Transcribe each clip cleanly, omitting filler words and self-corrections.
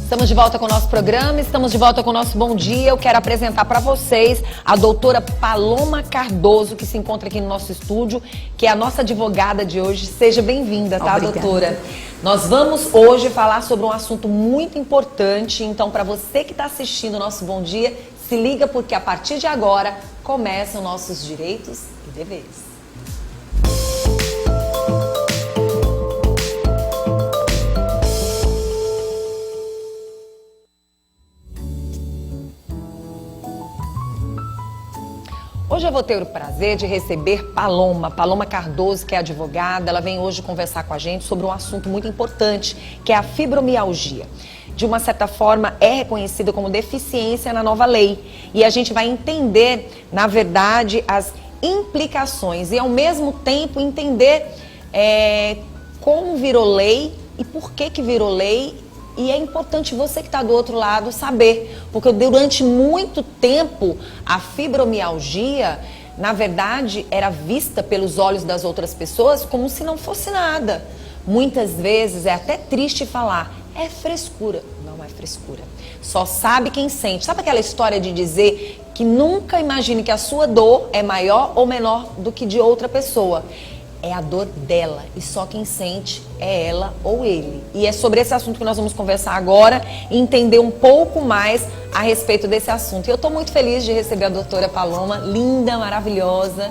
Estamos de volta com o nosso programa, estamos de volta com o nosso Bom Dia. Eu quero apresentar para vocês a doutora Paloma Cardoso, que se encontra aqui no nosso estúdio, que é a nossa advogada de hoje. Seja bem-vinda, tá, Obrigada. doutora? Nós vamos hoje falar sobre um assunto muito importante, então para você que está assistindo o nosso Bom Dia, se liga porque a partir de agora começam nossos direitos e deveres. Hoje eu vou ter o prazer de receber Paloma Cardoso, que é advogada. Ela vem hoje conversar com a gente sobre um assunto muito importante, que é a fibromialgia. De uma certa forma, é reconhecida como deficiência na nova lei. E a gente vai entender, na verdade, as implicações e, ao mesmo tempo, entender como virou lei e por que virou lei. E é importante você que está do outro lado saber, porque durante muito tempo a fibromialgia, na verdade, era vista pelos olhos das outras pessoas como se não fosse nada. Muitas vezes é até triste falar, é frescura. Não é frescura. Só sabe quem sente. Sabe aquela história de dizer que nunca imagine que a sua dor é maior ou menor do que de outra pessoa? É a dor dela e só quem sente é ela ou ele. E é sobre esse assunto que nós vamos conversar agora e entender um pouco mais a respeito desse assunto. E eu estou muito feliz de receber a doutora Paloma, linda, maravilhosa.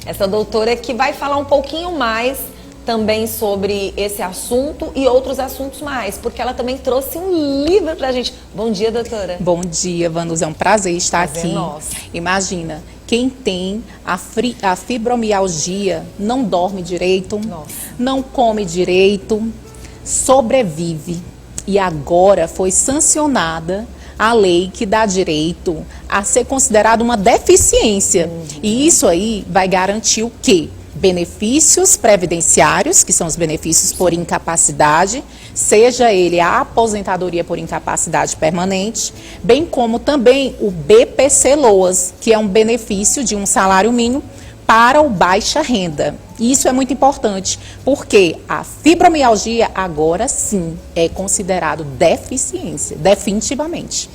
Essa doutora que vai falar um pouquinho mais também sobre esse assunto e outros assuntos mais, porque ela também trouxe um livro pra gente. Bom dia, doutora. Bom dia, Vanusa. É um prazer estar Prazer aqui. nosso. Imagina, quem tem a fibromialgia não dorme direito, não come direito, sobrevive. E agora foi sancionada a lei que dá direito a ser considerada uma deficiência. E isso aí vai garantir o quê? Benefícios previdenciários, que são os benefícios por incapacidade, seja ele a aposentadoria por incapacidade permanente, bem como também o BPC-LOAS, que é um benefício de um salário mínimo para o baixa renda. Isso é muito importante, porque a fibromialgia agora sim é considerado deficiência, definitivamente.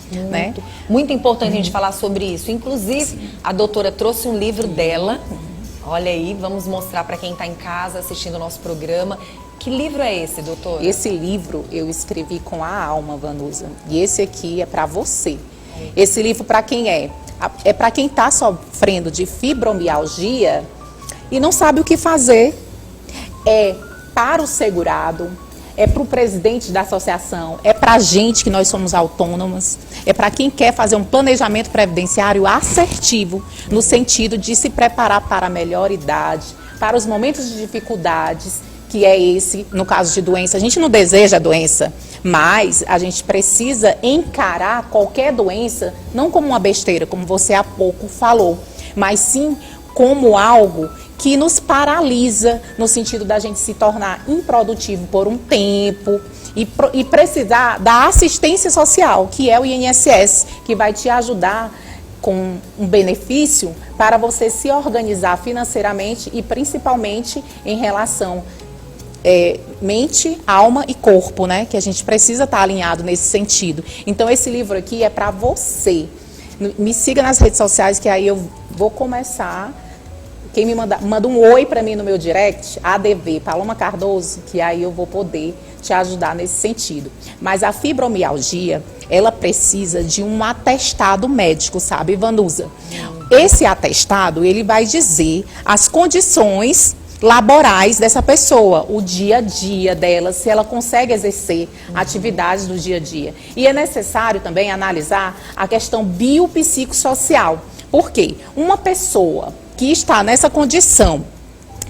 Muito importante a gente falar sobre isso. Inclusive, a doutora trouxe um livro dela. Olha aí, vamos mostrar para quem está em casa assistindo o nosso programa. Que livro é esse, doutora? Esse livro eu escrevi com a alma, Vanusa. E esse aqui é para você. Esse livro para quem é? É para quem está sofrendo de fibromialgia e não sabe o que fazer. É para o segurado, é para o presidente da associação, é para a gente que nós somos autônomas, é para quem quer fazer um planejamento previdenciário assertivo, no sentido de se preparar para a melhor idade, para os momentos de dificuldades, que é esse, no caso de doença. A gente não deseja a doença, mas a gente precisa encarar qualquer doença, não como uma besteira, como você há pouco falou, mas sim como algo que nos paralisa, no sentido da gente se tornar improdutivo por um tempo e precisar da assistência social, que é o INSS, que vai te ajudar com um benefício para você se organizar financeiramente e principalmente em relação mente, alma e corpo, né? Que a gente precisa estar alinhado nesse sentido. Então esse livro aqui é para você. Me siga nas redes sociais que aí eu vou começar. Quem me manda um oi para mim no meu direct, ADV, Paloma Cardoso, que aí eu vou poder te ajudar nesse sentido. Mas a fibromialgia, ela precisa de um atestado médico, sabe, Vanusa? Esse atestado, ele vai dizer as condições laborais dessa pessoa, o dia a dia dela, se ela consegue exercer atividades do dia a dia. E é necessário também analisar a questão biopsicossocial. Por quê? Uma pessoa que está nessa condição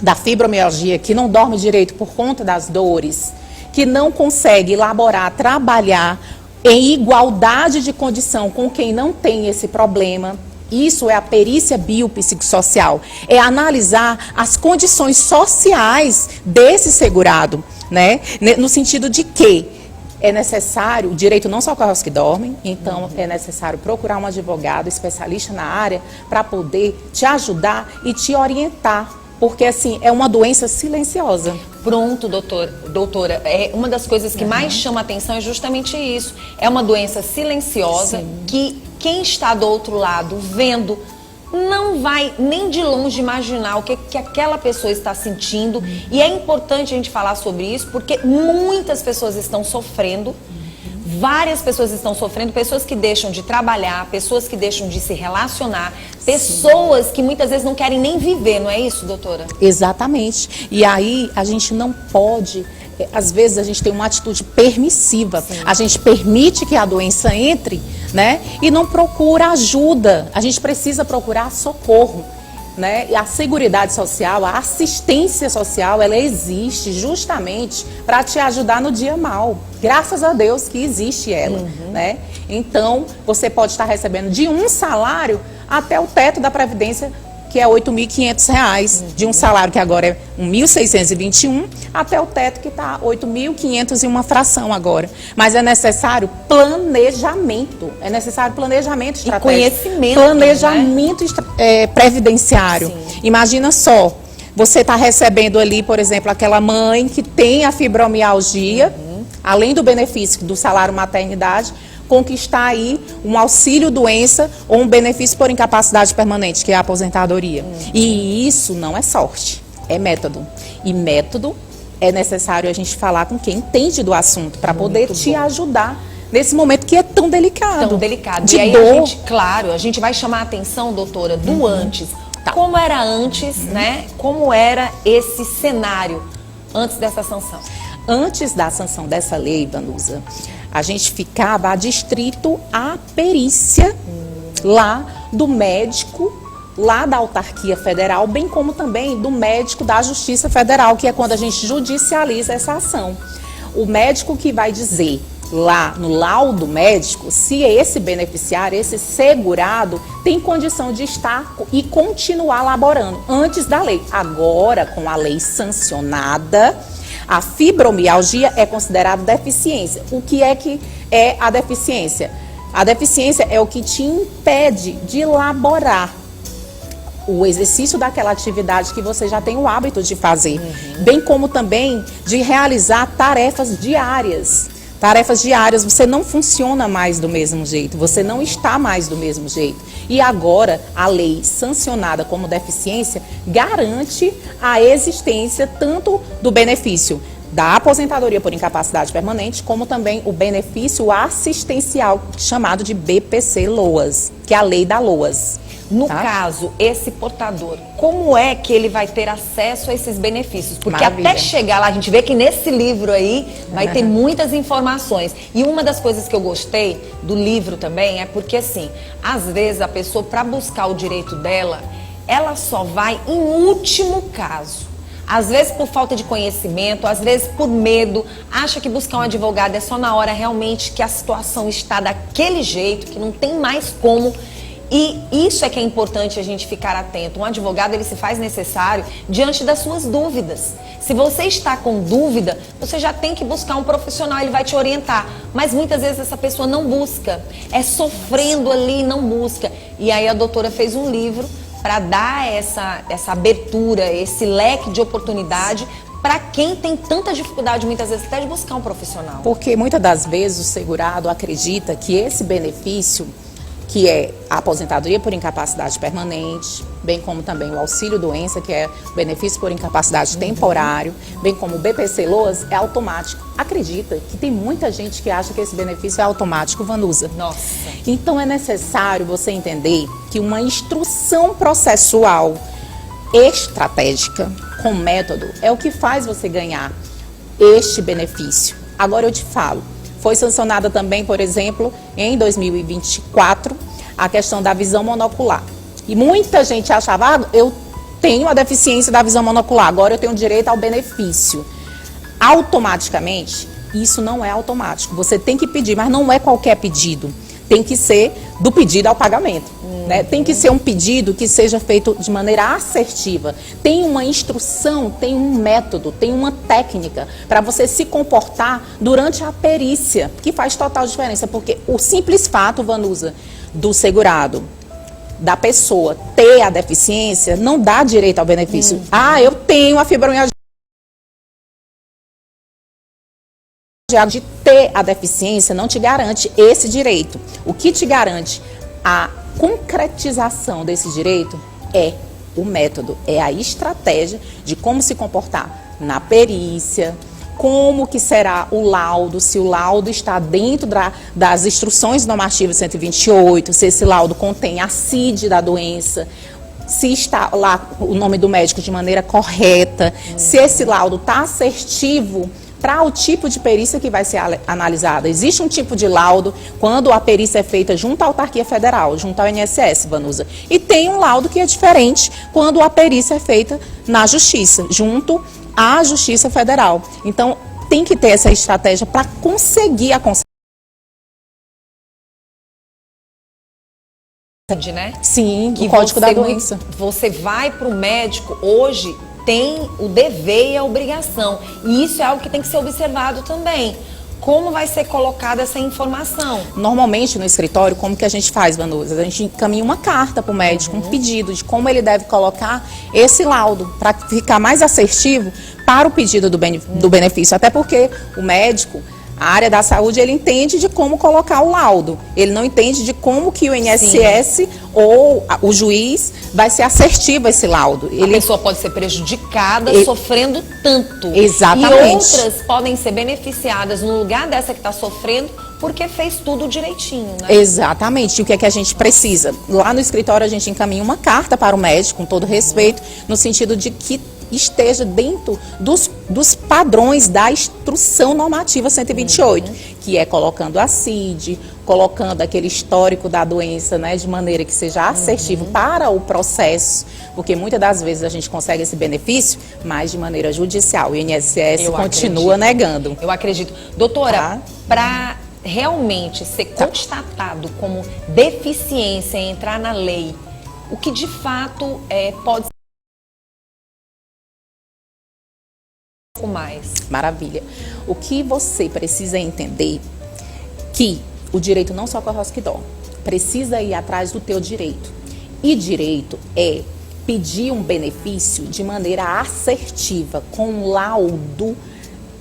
da fibromialgia, que não dorme direito por conta das dores, que não consegue elaborar, trabalhar em igualdade de condição com quem não tem esse problema, isso é a perícia biopsicossocial, é analisar as condições sociais desse segurado, né? No sentido de que é necessário, o direito não só para os que dormem, então é necessário procurar um advogado especialista na área para poder te ajudar e te orientar porque assim, é uma doença silenciosa. Pronto, doutora, uma das coisas que mais chama a atenção é justamente isso. É uma doença silenciosa que quem está do outro lado vendo não vai nem de longe imaginar o que aquela pessoa está sentindo. E é importante a gente falar sobre isso porque muitas pessoas estão sofrendo. Várias pessoas estão sofrendo, pessoas que deixam de trabalhar, pessoas que deixam de se relacionar, pessoas que muitas vezes não querem nem viver, não é isso, doutora? Exatamente. E aí a gente não pode, às vezes a gente tem uma atitude permissiva. Sim. A gente permite que a doença entre, né? E não procura ajuda. A gente precisa procurar socorro. Né? E a Seguridade Social, a assistência social, ela existe justamente para te ajudar no dia mal. Graças a Deus que existe ela, né? Então, você pode estar recebendo de um salário até o teto da Previdência, que é R$ 8.500, de um salário que agora é R$ 1.621, até o teto que está R$ 8.500 e uma fração agora. Mas é necessário planejamento, estratégico. E conhecimento. Planejamento, né? Previdenciário. Sim. Imagina só, você está recebendo ali, por exemplo, aquela mãe que tem a fibromialgia, além do benefício do salário maternidade, conquistar aí um auxílio doença ou um benefício por incapacidade permanente, que é a aposentadoria. E isso não é sorte, é método. E método é necessário a gente falar com quem entende do assunto para poder te ajudar nesse momento que é tão delicado. Tão delicado. De e aí dor. a gente vai chamar a atenção, doutora, do antes. Tá. Como era antes, né? Como era esse cenário antes dessa sanção? Antes da sanção dessa lei, Vanusa, a gente ficava adstrito à perícia lá do médico, lá da autarquia federal, bem como também do médico da Justiça Federal, que é quando a gente judicializa essa ação. O médico que vai dizer lá no laudo médico se esse beneficiário, esse segurado, tem condição de estar e continuar laborando antes da lei. Agora, com a lei sancionada, a fibromialgia é considerada deficiência. O que é a deficiência? A deficiência é o que te impede de elaborar o exercício daquela atividade que você já tem o hábito de fazer, bem como também de realizar tarefas diárias. Tarefas diárias, você não funciona mais do mesmo jeito, você não está mais do mesmo jeito. E agora, a lei sancionada como deficiência garante a existência tanto do benefício da aposentadoria por incapacidade permanente, como também o benefício assistencial, chamado de BPC-LOAS, que é a lei da LOAS. No caso, esse portador, como é que ele vai ter acesso a esses benefícios? Porque até chegar lá, a gente vê que nesse livro aí vai ter muitas informações. E uma das coisas que eu gostei do livro também é porque, assim, às vezes a pessoa, para buscar o direito dela, ela só vai em último caso. Às vezes por falta de conhecimento, às vezes por medo, acha que buscar um advogado é só na hora realmente que a situação está daquele jeito, que não tem mais como. E isso é que é importante a gente ficar atento. Um advogado, ele se faz necessário diante das suas dúvidas. Se você está com dúvida, você já tem que buscar um profissional, ele vai te orientar. Mas muitas vezes essa pessoa não busca, é sofrendo ali, não busca. E aí a doutora fez um livro para dar essa abertura, esse leque de oportunidade para quem tem tanta dificuldade, muitas vezes, até de buscar um profissional. Porque muitas das vezes o segurado acredita que esse benefício, que é a aposentadoria por incapacidade permanente, bem como também o auxílio-doença, que é o benefício por incapacidade temporário, bem como o BPC-LOAS, é automático. Acredita que tem muita gente que acha que esse benefício é automático, Vanusa. Nossa. Então é necessário você entender que uma instrução processual estratégica, com método, é o que faz você ganhar este benefício. Agora eu te falo. Foi sancionada também, por exemplo, em 2024, a questão da visão monocular. E muita gente achava, eu tenho a deficiência da visão monocular, agora eu tenho direito ao benefício. Automaticamente, isso não é automático. Você tem que pedir, mas não é qualquer pedido. Tem que ser do pedido ao pagamento. Né? Tem que ser um pedido que seja feito de maneira assertiva. Tem uma instrução, tem um método, tem uma técnica para você se comportar durante a perícia, que faz total diferença. Porque o simples fato, Vanusa, do segurado da pessoa ter a deficiência não dá direito ao benefício. Ah, eu tenho a fibromialgia. De ter a deficiência não te garante esse direito. O que te garante a concretização desse direito é o método, é a estratégia de como se comportar na perícia, como que será o laudo, se o laudo está dentro das instruções normativas 128, se esse laudo contém a CID da doença, se está lá o nome do médico de maneira correta, se esse laudo está assertivo para o tipo de perícia que vai ser analisada. Existe um tipo de laudo quando a perícia é feita junto à autarquia federal, junto ao INSS, Vanusa. E tem um laudo que é diferente quando a perícia é feita na justiça, junto à Justiça Federal. Então, tem que ter essa estratégia para conseguir a né? Sim, Que o Código da Doença. Você vai para o médico hoje, tem o dever e a obrigação. E isso é algo que tem que ser observado também. Como vai ser colocada essa informação? Normalmente no escritório, como que a gente faz, Vanusa? A gente encaminha uma carta para o médico, um pedido de como ele deve colocar esse laudo, para ficar mais assertivo para o pedido do benefício. Até porque o médico, a área da saúde, ele entende de como colocar o laudo. Ele não entende de como que o INSS ou o juiz vai ser assertivo a esse laudo. A pessoa pode ser prejudicada, sofrendo tanto. Exatamente. E outras podem ser beneficiadas no lugar dessa que está sofrendo, porque fez tudo direitinho, né? Exatamente. E o que é que a gente precisa? Lá no escritório a gente encaminha uma carta para o médico, com todo respeito, no sentido de que esteja dentro dos padrões da instrução normativa 128, que é colocando a CID, colocando aquele histórico da doença, né, de maneira que seja assertivo para o processo, porque muitas das vezes a gente consegue esse benefício, mas de maneira judicial. O INSS continua negando. Eu acredito. Doutora, para realmente ser constatado como deficiência e entrar na lei, o que de fato pode ser mais? Maravilha. O que você precisa entender que o direito não só corre aos que dó, precisa ir atrás do teu direito. E direito é pedir um benefício de maneira assertiva, com um laudo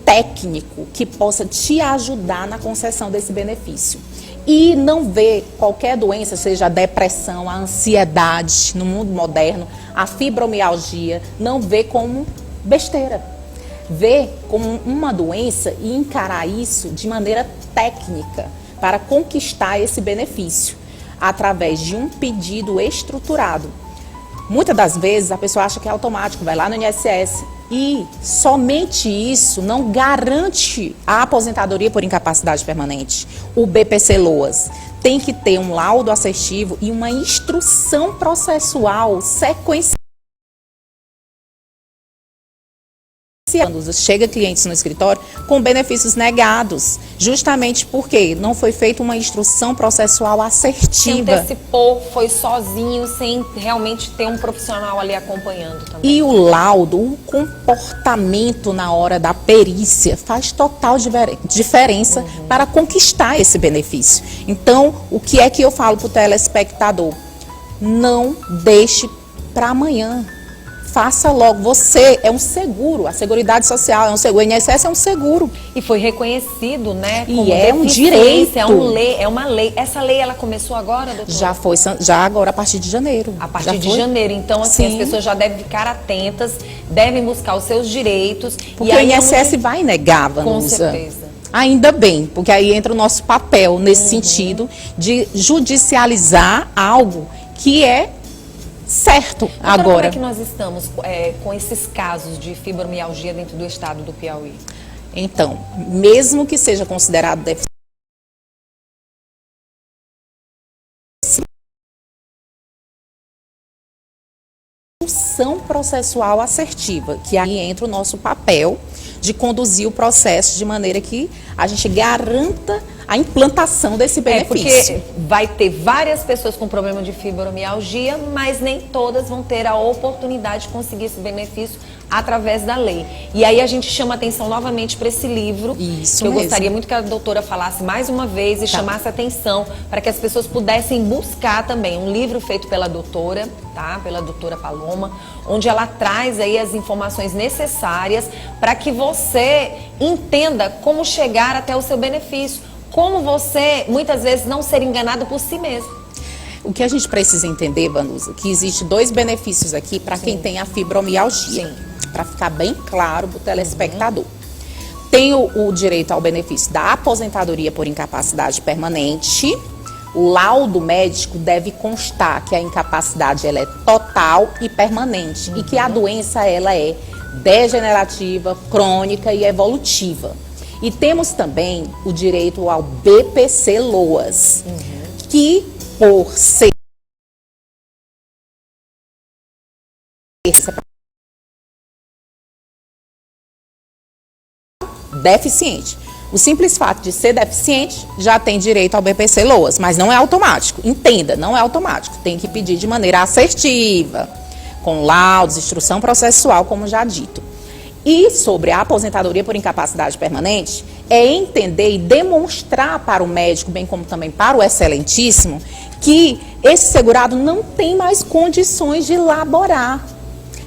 técnico que possa te ajudar na concessão desse benefício. E não ver qualquer doença, seja a depressão, a ansiedade no mundo moderno, a fibromialgia, não ver como besteira. Ver como uma doença e encarar isso de maneira técnica para conquistar esse benefício através de um pedido estruturado. Muitas das vezes a pessoa acha que é automático, vai lá no INSS e somente isso não garante a aposentadoria por incapacidade permanente. O BPC-LOAS tem que ter um laudo assertivo e uma instrução processual sequencial. Chega clientes no escritório com benefícios negados, justamente porque não foi feita uma instrução processual assertiva. Se antecipou, foi sozinho, sem realmente ter um profissional ali acompanhando também. E o laudo, o comportamento na hora da perícia faz total diferença para conquistar esse benefício. Então, o que é que eu falo para o telespectador? Não deixe para amanhã. Faça logo. Você é um seguro, a Seguridade Social é um seguro, o INSS é um seguro. E foi reconhecido, né? Como é um direito. É uma lei. Essa lei, ela começou agora, doutora? Já agora, a partir de janeiro. A partir de janeiro. Então, assim, as pessoas já devem ficar atentas, devem buscar os seus direitos. Porque o INSS vai negar, Vanusa. Com certeza. Ainda bem, porque aí entra o nosso papel nesse sentido de judicializar algo que é certo. Doutora, agora, como é que nós estamos com esses casos de fibromialgia dentro do estado do Piauí? Então, mesmo que seja considerado deficiência, instrução processual assertiva, que aí entra o nosso papel de conduzir o processo de maneira que a gente garanta a implantação desse benefício. Porque vai ter várias pessoas com problema de fibromialgia, mas nem todas vão ter a oportunidade de conseguir esse benefício através da lei. E aí a gente chama atenção novamente para esse livro, Isso que eu mesmo. gostaria muito que a doutora falasse mais uma vez e chamasse atenção para que as pessoas pudessem buscar também um livro feito pela doutora, tá? Pela doutora Paloma, onde ela traz aí as informações necessárias para que você entenda como chegar até o seu benefício, como você muitas vezes não ser enganado por si mesmo. O que a gente precisa entender, Vanusa, que existe 2 benefícios aqui para quem tem a fibromialgia. Para ficar bem claro para o telespectador. Tem o direito ao benefício da aposentadoria por incapacidade permanente. O laudo médico deve constar que a incapacidade ela é total e permanente e que a doença ela é degenerativa, crônica e evolutiva. E temos também o direito ao BPC-LOAS, que por ser deficiente. O simples fato de ser deficiente já tem direito ao BPC-LOAS, mas não é automático. Entenda, não é automático. Tem que pedir de maneira assertiva, com laudos, instrução processual, como já dito. E sobre a aposentadoria por incapacidade permanente, é entender e demonstrar para o médico, bem como também para o excelentíssimo, que esse segurado não tem mais condições de laborar.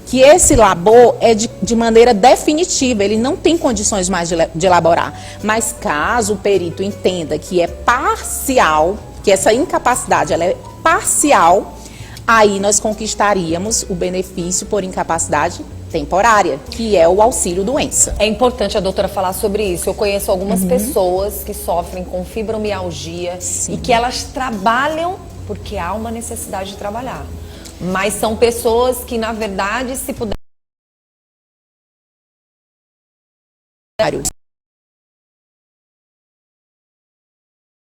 Que esse labor é de maneira definitiva, ele não tem condições mais de elaborar. Mas caso o perito entenda que é parcial, que essa incapacidade ela é parcial, aí nós conquistaríamos o benefício por incapacidade temporária, que é o auxílio-doença. É importante a doutora falar sobre isso. Eu conheço algumas pessoas que sofrem com fibromialgia e que elas trabalham porque há uma necessidade de trabalhar. Mas são pessoas que, na verdade, se puder...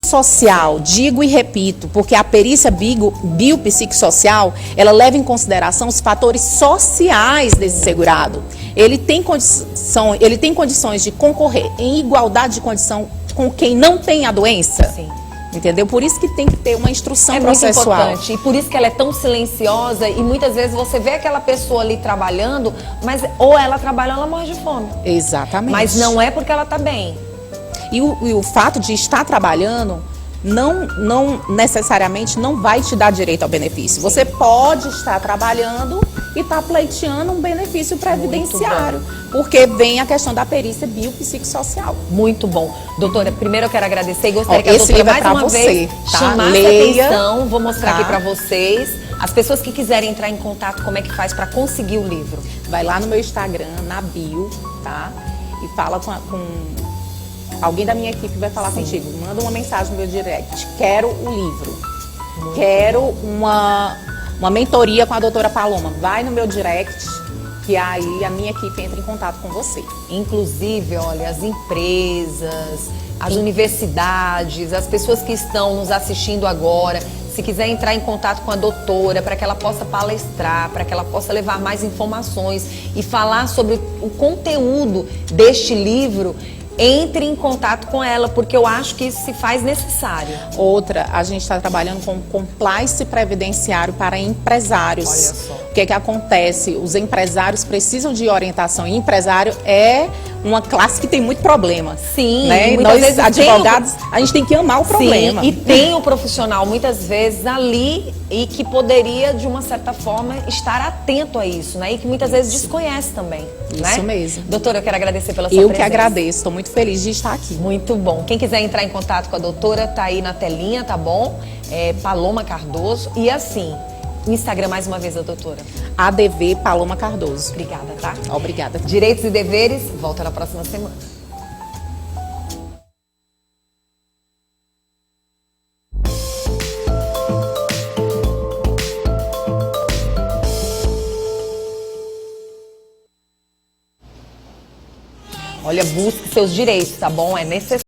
Social, digo e repito, porque a perícia biopsicossocial, ela leva em consideração os fatores sociais desse segurado. Ele tem condições de concorrer em igualdade de condição com quem não tem a doença? Sim. Entendeu? Por isso que tem que ter uma instrução É processual. muito importante. E por isso que ela é tão silenciosa e muitas vezes você vê aquela pessoa ali trabalhando, mas ou ela trabalha ou ela morre de fome. Exatamente. Mas não é porque ela está bem. E o fato de estar trabalhando não necessariamente não vai te dar direito ao benefício. Você pode estar trabalhando e estar pleiteando um benefício previdenciário, porque vem a questão da perícia biopsicossocial. Muito bom. Doutora, primeiro eu quero agradecer e gostaria que a esse doutora livro é mais pra uma você, vez tá? chamasse Leia, atenção. Vou mostrar tá? aqui para vocês. As pessoas que quiserem entrar em contato, como é que faz para conseguir o livro? Vai lá no meu Instagram, na bio, tá? E fala com alguém da minha equipe vai falar contigo. Manda uma mensagem no meu direct. Quero o livro. Quero uma mentoria com a doutora Paloma. Vai no meu direct, que aí a minha equipe entra em contato com você. Inclusive, olha, as empresas, as universidades, as pessoas que estão nos assistindo agora, se quiser entrar em contato com a doutora para que ela possa palestrar, para que ela possa levar mais informações e falar sobre o conteúdo deste livro, entre em contato com ela, porque eu acho que isso se faz necessário. Outra, a gente está trabalhando com compliance previdenciário para empresários. Olha só. O que acontece? Os empresários precisam de orientação. E empresário é uma classe que tem muito problema. Sim, né? muitas Nós, vezes advogados, a gente tem que amar o problema. Sim, e tem o profissional, muitas vezes, ali e que poderia, de uma certa forma, estar atento a isso, né? E que muitas vezes desconhece também, né? Isso mesmo. Doutora, eu quero agradecer pela sua Eu presença. que agradeço, estou muito feliz de estar aqui. Muito bom. Quem quiser entrar em contato com a doutora, tá aí na telinha, tá bom? É Paloma Cardoso. E assim, o Instagram mais uma vez da doutora. ADV Paloma Cardoso. Obrigada, tá? Obrigada. Direitos e deveres, volta na próxima semana. Olha, busque seus direitos, tá bom? É necessário.